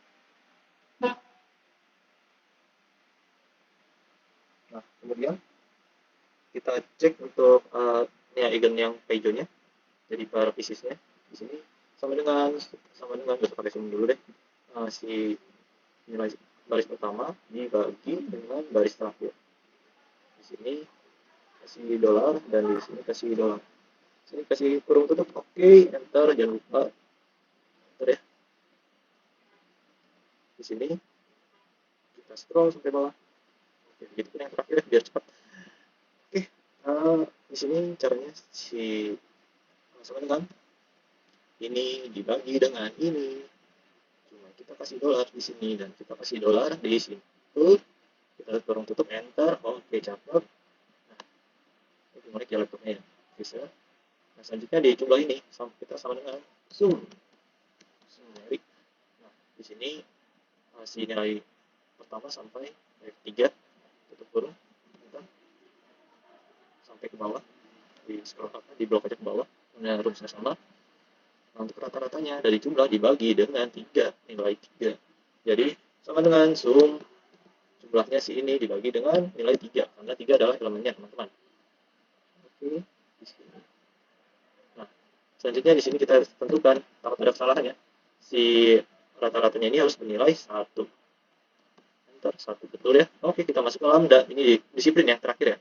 Nah, kemudian kita cek untuk nilai eigen yang paijonya. Jadi per piecesnya di sini sama dengan bisa pakai sum dulu deh. Si nilai baris pertama dibagi dengan baris terakhir. Di sini kasih dolar dan di sini kasih dolar. Di sini kasih kurung tutup. Oke, enter, jangan lupa enter ya. Di sini kita scroll sampai bawah. Oke, begitu pun yang terakhir biar cepat. Oke, di sini caranya sama dengan ini dibagi dengan ini. Cuma kita kasih dolar di sini dan kita kasih dolar di sini. Kita kurung tutup, enter. Oke, cakep. Nah, ini menarik ya laptopnya ya. Bisa. Nah, selanjutnya di jumlah ini kita sama dengan zoom. Menarik. Nah, di sini si nilai pertama sampai F3 tutup kurung, sampai ke bawah, di scroll di blok aja ke bawah. Nah, rumusnya sama. Nah, untuk rata-ratanya dari jumlah dibagi dengan 3, nilai 3. Jadi sama dengan zoom jumlahnya si ini dibagi dengan nilai 3 karena 3 adalah elemennya teman-teman. Oke, di sini. Nah, selanjutnya di sini kita tentukan takut ada kesalahannya. Si rata-ratanya ini harus bernilai 1. Enter, 1 betul ya. Oke, kita masuk ke lambda. Ini disiplin ya terakhir ya.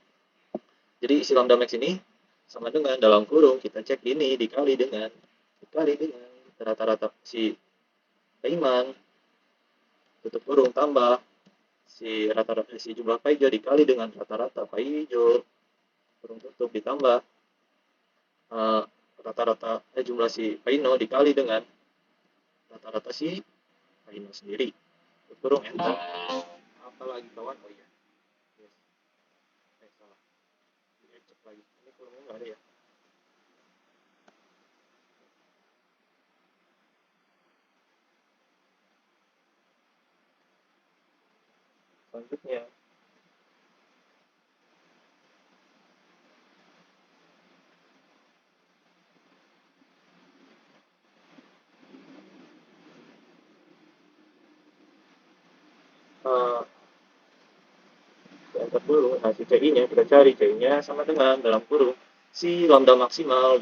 Jadi isi lambda max ini sama dengan dalam kurung kita cek ini dikali dengan rata-rata si Paiman tutup kurung tambah si rata-rata si jumlah paijo dikali dengan rata-rata paijo kurung tutup ditambah rata-rata jumlah si Paino dikali dengan rata-rata si Paino sendiri. Tutup kurung enter. Apalagi kawan? Oh iya. Yes. Salah. Cek lagi. Ini kurungnya nggak ada ya. Selanjutnya enter dulu. Nah, si CI-nya kita cari, CI-nya sama dengan dalam kurung si lambda maksimal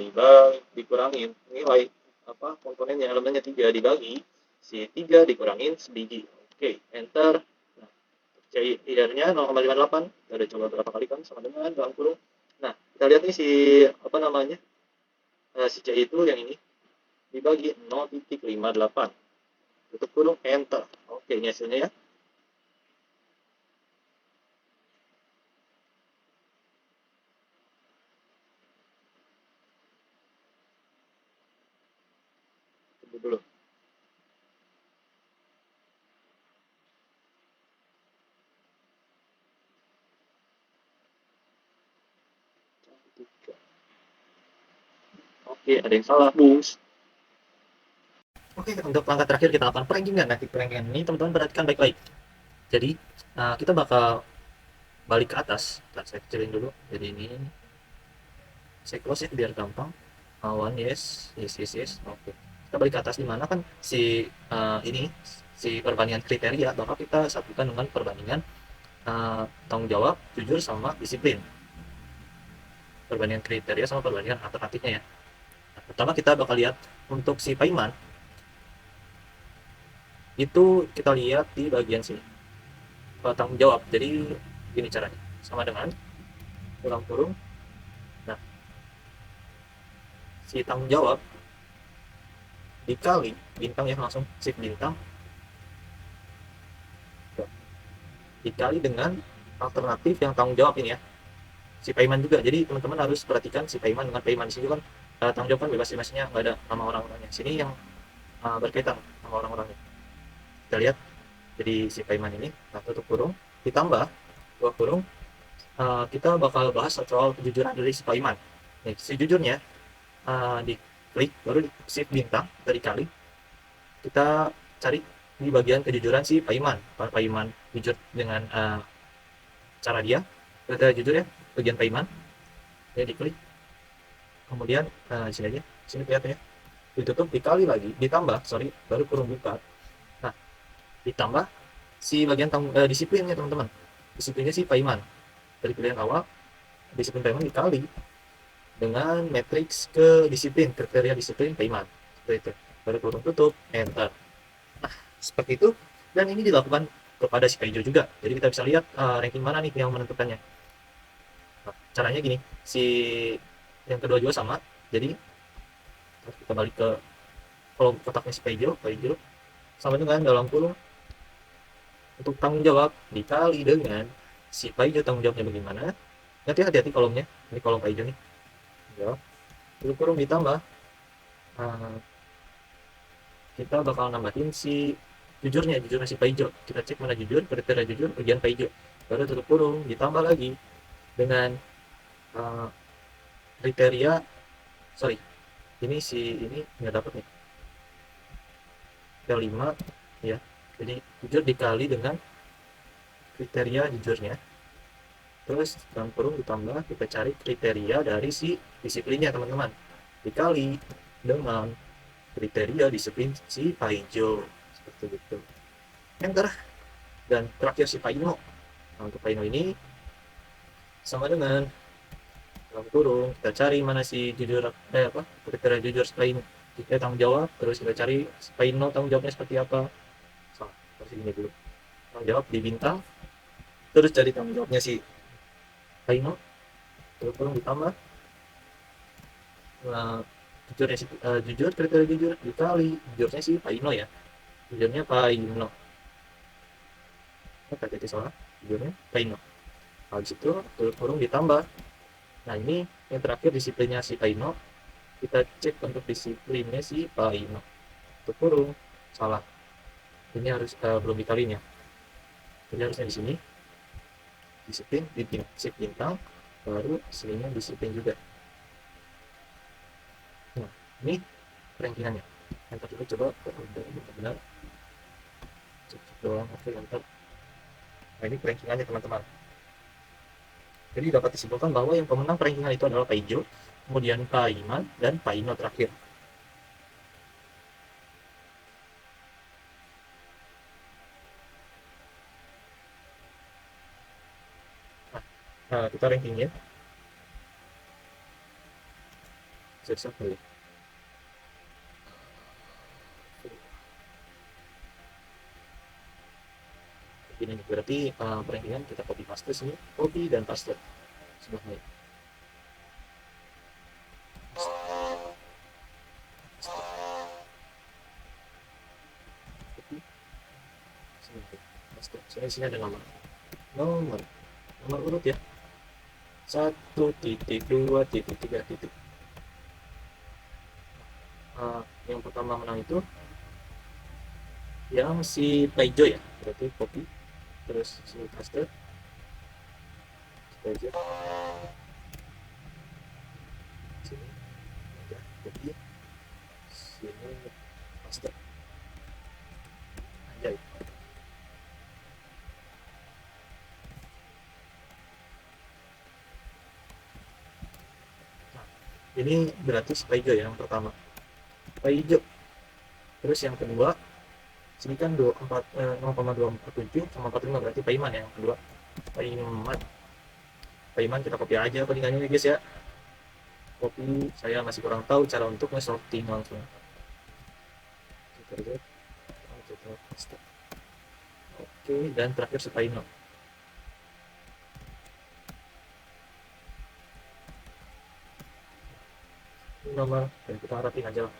dikurangin nilai komponennya elemennya 3 dibagi si 3 dikurangin sebiji. Oke, enter. Nah, CI IR-nya 0,58. Kita udah coba berapa kali kan sama dengan dalam kurung. Nah, kita lihat nih si si CI itu yang ini dibagi 0,58. Tutup kurung enter. Oke, ini hasilnya ya. Dulu. Oke, ada yang salah, Bus. Oke, untuk langkah terakhir kita lakukan prankingan. Nah, di prankingan ini teman-teman perhatikan baik-baik. Jadi, kita bakal balik ke atas. Saya kecilin dulu. Jadi ini saya close ya biar gampang. One, yes. Oke. Kita balik ke atas di mana kan si ini si perbandingan kriteria bakal kita satukan dengan perbandingan tanggung jawab, jujur sama disiplin. Perbandingan kriteria sama perbandingan alternatifnya ya. Nah, pertama kita bakal lihat untuk si Paiman itu kita lihat di bagian sini tanggung jawab. Jadi ini caranya sama dengan dalam kurung. Nah, si tanggung jawab dikali bintang ya, langsung shift bintang dikali dengan alternatif yang tanggung jawab ini ya, si payment juga. Jadi teman-teman harus perhatikan si payment dengan payment di sini kan tanggung jawab kan bebas-bebasnya, nggak ada nama orang-orangnya. Sini yang berkaitan sama orang-orangnya. Kita lihat, jadi si payment ini tutup kurung ditambah dua kurung, kita bakal bahas soal kejujuran dari si payment. Nih, sejujurnya diklik baru di shift bintang dari kali, kita cari di bagian kejujuran si payment. Payment jujur dengan cara dia, kita jujur ya, bagian payment ya, diklik, kemudian di sini aja, sini kelihatan ya, ditutup dikali lagi ditambah, sorry, baru kurung buka. Nah, ditambah si bagian disiplinnya teman-teman, disiplinnya si payment dari pilihan awal, disiplin payment dikali dengan matriks ke disiplin, kriteria disiplin payment, seperti itu, baru kurung tutup, enter. Nah, seperti itu, dan ini dilakukan kepada si Kaijo juga, jadi kita bisa lihat ranking mana nih yang menentukannya. Nah, caranya gini, si yang kedua juga sama, jadi kita balik ke kolom kotaknya si Kaijo sama dengan dalam kurung untuk tanggung jawab dikali dengan si Kaijo tanggung jawabnya bagaimana. Nanti hati-hati kolomnya, ini kolom Kaijo nih, jawab tutup kurung ditambah, kita bakal nambahin si jujurnya si Paijo. Kita cek mana jujur, kriteria jujur bagian Paijo, baru tutup kurung ditambah lagi dengan kriteria, sorry, ini nggak dapat nih, K5 ya, jadi jujur dikali dengan kriteria jujurnya, terus dalam kurung ditambah, kita cari kriteria dari si disiplinnya teman-teman, dikali dengan kriteria disiplin si Paijo, seperti itu, enter. Dan terakhir si Paino. Nah, untuk Paino ini sama dengan dalam kurung, kita cari mana si jujur kriteria jujur Paino, kita tanggung jawab, terus kita cari Paino tanggung jawabnya seperti apa. Versi ini dulu, tanggung jawab di bintang, terus cari tanggung jawabnya si Paino, terus kurung ditambah jujurnya si jujur, kriteria jujur dikali jujurnya si Paino ya, jujurnya Paino, jadi salah, jujurnya Paino. Habis itu tutup kurung ditambah. Nah, ini yang terakhir disiplinnya si Paino, kita cek untuk disiplinnya si Paino, tutup kurung, salah, ini harus belum dikalinya, jadi harusnya di sini disiplin shift bintang, baru sininya disiplin juga. Nah, ini rankingannya, enter dulu, coba benar-benar cek doang, oke, enter. Nah, ini rankingannya teman-teman. Jadi dapat disimpulkan bahwa yang pemenang rankingan itu adalah Paijo, kemudian Paiman, dan Paino terakhir. Nah, kita rankingnya. Siap-siap dulu. Ini berarti rankingan kita copy paste sini, copy dan paste sebelumnya. Sini ada nomor urut ya, 1.2.3. Yang pertama menang itu yang si Paijo ya, berarti copy terus sini paste Paijo, sini ya, copy, sini paste, anjay. Ini berarti si Paijo ya, yang pertama Paijo. Terus yang kedua sini kan 0,247 sama 45, berarti Paiman ya yang kedua, Paiman kita copy aja codingannya guys ya, copy, saya masih kurang tahu cara untuk nge-sorting langsung. Oke, dan terakhir si Paino. nomor, dan kita harapin aja lah.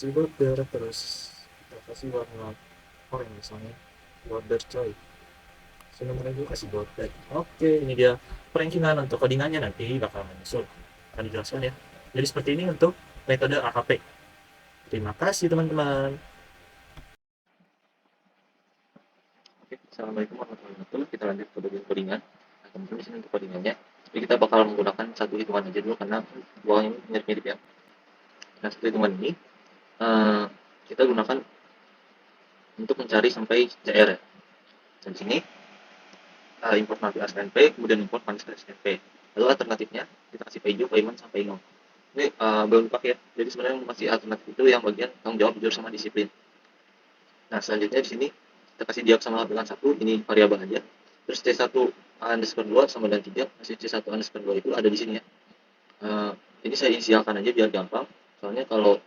Si border, terus kita kasih warna orange misalnya, border coy. Sebenarnya gue kasih border. Oke, ini dia perankingan. Untuk codingannya nanti bakal menyusul, akan dijelaskan ya. Jadi seperti ini untuk metode AHP. Terima kasih teman-teman. Oke, assalamualaikum warahmatullahi wabarakatuh. Kita lanjut ke bagian codingan. Nah, teman-teman di sini untuk codingannya, jadi kita bakal menggunakan satu hitungan aja dulu karena dua ini mirip-mirip ya. Nah, satu hitungan ini eh, kita gunakan untuk mencari sampai CR ya. Dan sini import navigasi SNP, kemudian import manis SNP. Lalu alternatifnya kita kasih PayJu, Payment, sampai no. Ini belum dipakai ya. Jadi sebenarnya masih alternatif itu yang bagian tanggung jawab, jujur, sama disiplin. Nah, selanjutnya di sini kita kasih diag sama dengan 1, ini variabel aja. Terus C1 underscore 2 sama dengan 3, masih C1 underscore 2 itu ada di sini ya. Ini saya inisialkan aja biar gampang. Soalnya kalau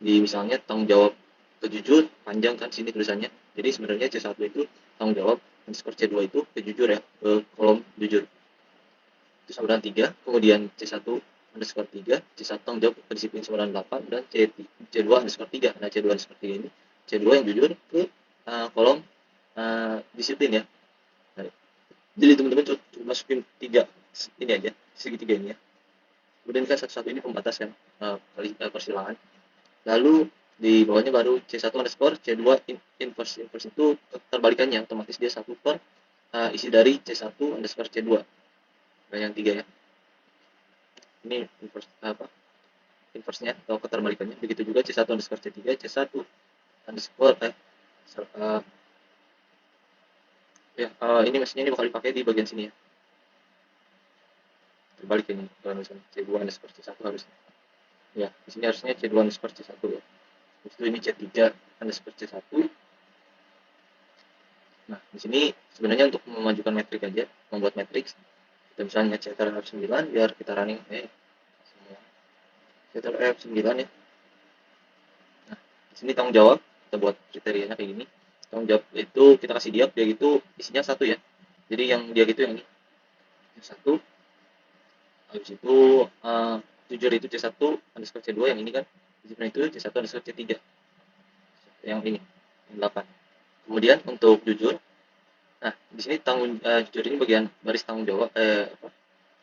di misalnya tanggung jawab kejujur panjang kan sini tulisannya. Jadi sebenarnya C1 itu tanggung jawab underscore C2 itu kejujur ya, ke kolom jujur. Itu sama dengan 3, kemudian C1 underscore 3, C1 tanggung jawab kedisiplin sama dengan 8, dan C2 underscore 3. Nah, C2 underscore 3 ini C2 yang jujur ke kolom disiplin ya. Nah, jadi teman-teman coba masukin 3 ini aja, segitiga ini ya. Kemudian kan satu-satu ini pembatas kan, persilangan. Lalu di bawahnya baru C1 underscore C2 inverse. Inverse itu terbalikannya, otomatis dia 1 per isi dari C1 underscore C2. Nah, yang 3 ya. Ini inverse apa? Inverse-nya atau keterbalikannya. Begitu juga C1 underscore C3, C1 underscore ini maksudnya ini bakal dipakai di bagian sini ya. Terbalik ini kalau misalnya C2 underscore C1 harusnya. Ya, di sini harusnya C2 underscore C1 ya. Itu ini C3 underscore C1. Nah, di sini sebenarnya untuk memajukan metrik aja, membuat matriks, kita misalnya Ctrl F9 biar kita running semua. Ctrl F9 ya. Nah, di sini tanggung jawab, kita buat kriterianya kayak gini. Tanggung jawab itu kita kasih diag, dia itu isinya 1 ya. Jadi yang dia gitu yang ini. Yang 1. Habis itu jujur itu C1 underscore C2 yang ini kan. Disiplin itu C1 underscore C3. Yang ini, yang 8. Kemudian untuk jujur, nah di sini jujur ini bagian baris tanggung jawab,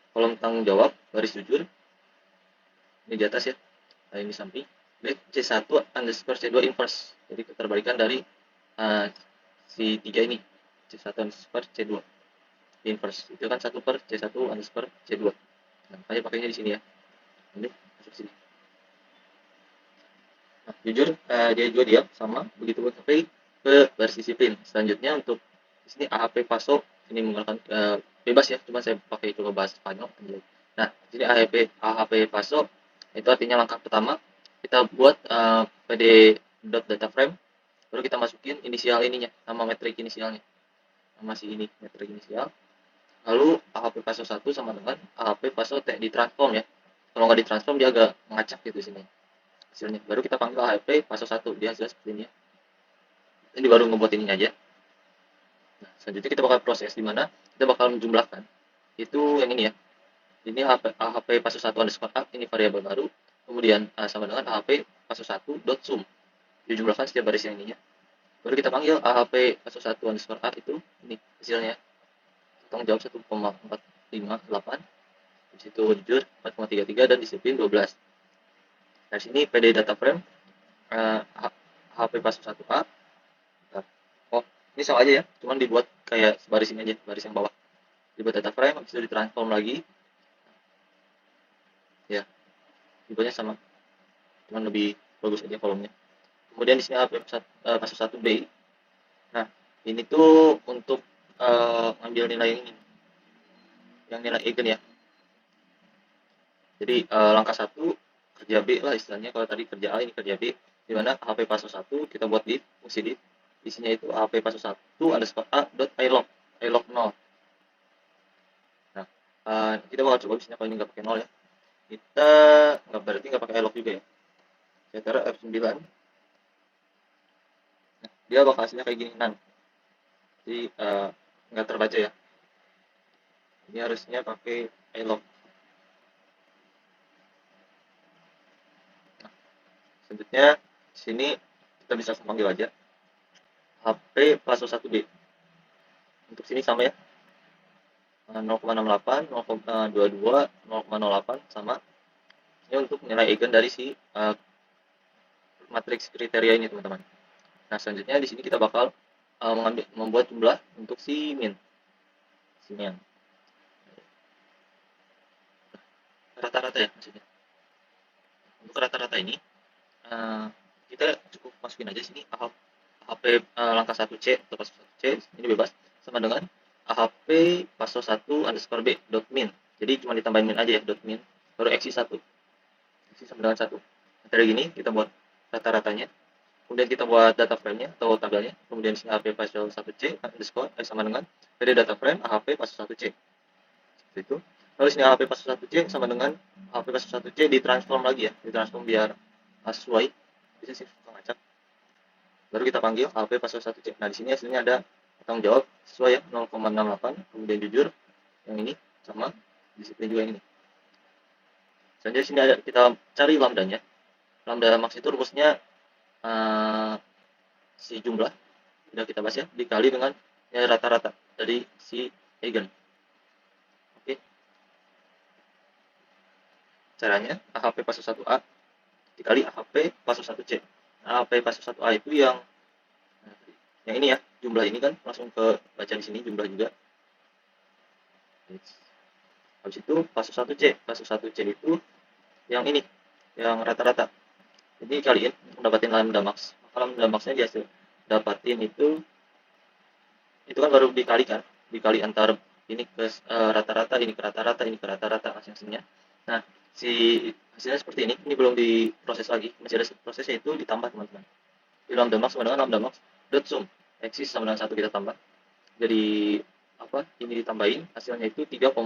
kolom tanggung jawab baris jujur ini di atas ya. Nah, ini samping C1 underscore C2 inverse, jadi keterbalikan dari si 3 ini, C1 underscore C2 inverse itu kan 1 per C1 underscore C2. Nah, makanya pakainya di sini ya. Ini masuk sini. Nah, jujur dia juga diam sama begitu sampai ke baris disiplin. Selanjutnya untuk di sini AHP PASO ini menggunakan bebas ya, cuma saya pakai itu bahasa Spanyol. Nah, di sini AHP PASO itu artinya langkah pertama kita buat pd.data frame, baru kita masukin inisial ininya, nama metrik inisialnya. Nama si ini metrik inisial. Lalu AHP PASO 1 sama dengan AHP PASO ditransform ya. Kalau nggak ditransform dia agak ngacak gitu sini hasilnya. Baru kita panggil AHP PASO 1, dia hasilnya seperti ini ya. Ini baru ngebuat ini aja. Nah, selanjutnya kita bakal proses di mana kita bakal menjumlahkan. Itu yang ini ya. Ini AHP PASO 1 underscore A, ini variabel baru. Kemudian sama dengan AHP PASO 1 dot sum. Dijumlahkan setiap baris yang ininya. Baru kita panggil AHP PASO 1 underscore A itu ini hasilnya. Tanggung jawab 1,458. Di situ jujur 4,33 dan disiplin 12. Dari sini PD data frame HP PASO 1A. Oh, ini sama aja ya, cuman dibuat kayak baris ini aja, baris yang bawah. Dibuat data frame, habis itu ditransform lagi. Ya, tipenya sama, cuman lebih bagus aja kolomnya. Kemudian di sini HP PASO 1B. Nah, ini tuh untuk ngambil nilai yang ini, yang nilai eigen ya. Jadi langkah 1 kerja B lah istilahnya, kalau tadi kerja A ini kerja B, di mana HP PASO 1 kita buat div, fungsi div, isinya itu HP PASO 1 underscore A dot ilog 0. Nah, kita bakal coba misalnya kalau ini nggak pakai 0 ya, kita berarti nggak pakai ilog juga ya. Saya taruh F9, dia bakal hasilnya kayak gini none. Jadi nggak terbaca ya. Ini harusnya pakai log. Selanjutnya di sini kita bisa panggil aja HP paso 1B. Untuk sini sama ya, 0,68, 0,22, 0,08 sama. Ini untuk nilai eigen dari si matriks kriteria ini teman-teman. Nah selanjutnya di sini kita bakal membuat jumlah untuk si min. Sini yang rata-rata ya maksudnya. Untuk rata-rata ini kita cukup masukin aja sini AHP langkah 1C atau paso 1C ini bebas sama dengan AHP paso 1 underscore B dot min. Jadi cuma ditambahin min aja ya dot min baru eksi 1. Eksi sama dengan 1. Dari gini kita buat rata-ratanya. Kemudian kita buat data frame-nya atau tabelnya. Kemudian sini AHP paso 1C underscore sama dengan PD data frame AHP paso 1C. Seperti itu. Lalu sini AHP paso 1C sama dengan AHP paso 1C ditransform lagi ya. Ditransform biar sesuai. Bisa sih suka ngacak. Baru kita panggil AHP paso 1C. Nah, di sini hasilnya ada tanggung jawab sesuai ya 0,68. Kemudian jujur yang ini sama disiplin juga yang ini. Selanjutnya sini ada kita cari lambdanya. Lambda max itu rumusnya si jumlah sudah kita bahas ya dikali dengan nilai rata-rata dari si eigen. Oke. Caranya AHP paso 1A dikali AHP paso 1C. AHP paso 1A itu yang ini ya, jumlah ini kan langsung ke baca di sini jumlah juga. Habis itu paso 1C. Paso 1C itu yang ini, yang rata-rata. Jadi kalian dapatin lambda max. Maka lambda maxnya dia dapatin itu kan baru dikalikan, dikali antar ini ke rata-rata, ini ke rata-rata, ini ke rata-rata hasilnya. Nah, si hasilnya seperti ini belum diproses lagi, masih ada prosesnya itu ditambah teman-teman. Di lambda max sama dengan lambda max dot sum eksis sama dengan 1 kita tambah. Jadi apa? Ini ditambahin hasilnya itu 3,024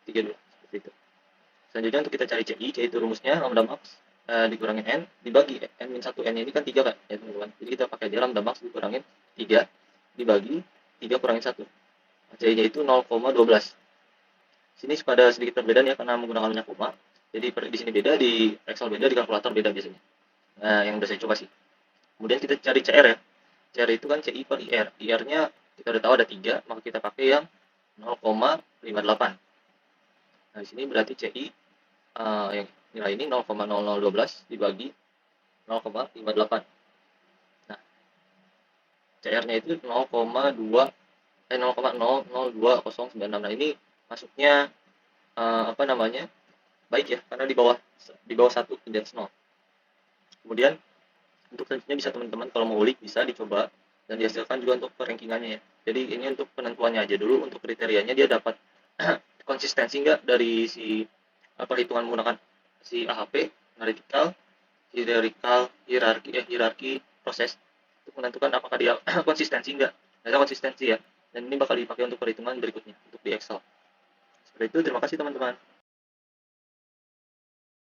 seperti itu. Selanjutnya untuk kita cari CI, yaitu rumusnya lambda max dikurangin N dibagi N min 1, N ini kan 3 kan ya teman-teman. Jadi kita pakai aja lambda max dikurangin 3 dibagi 3 kurangin 1. CI-nya itu 0,12. Sini pada sedikit perbedaan ya karena menggunakan banyak koma. Jadi di sini beda, di Excel beda, di kalkulator beda biasanya. Nah, yang udah saya coba sih. Kemudian kita cari CR ya. CR itu kan CI per IR. IR-nya kita udah tahu ada 3, maka kita pakai yang 0,58. Nah, di sini berarti CI yang nilai ini 0,0012 dibagi 0,58. Nah, CR-nya itu 0,00296. Nah, ini masuknya apa namanya? Baik ya, karena di bawah 1 indeks 0. Kemudian untuk selanjutnya bisa teman-teman kalau mau ulik bisa dicoba dan dihasilkan juga untuk rankingannya ya. Jadi ini untuk penentuannya aja dulu, untuk kriterianya dia dapat konsistensi enggak dari si perhitungan menggunakan si AHP, analytical, hierarki proses untuk menentukan apakah dia konsistensi enggak. Nah, konsistensi ya. Dan ini bakal dipakai untuk perhitungan berikutnya untuk di Excel. Seperti itu, terima kasih teman-teman.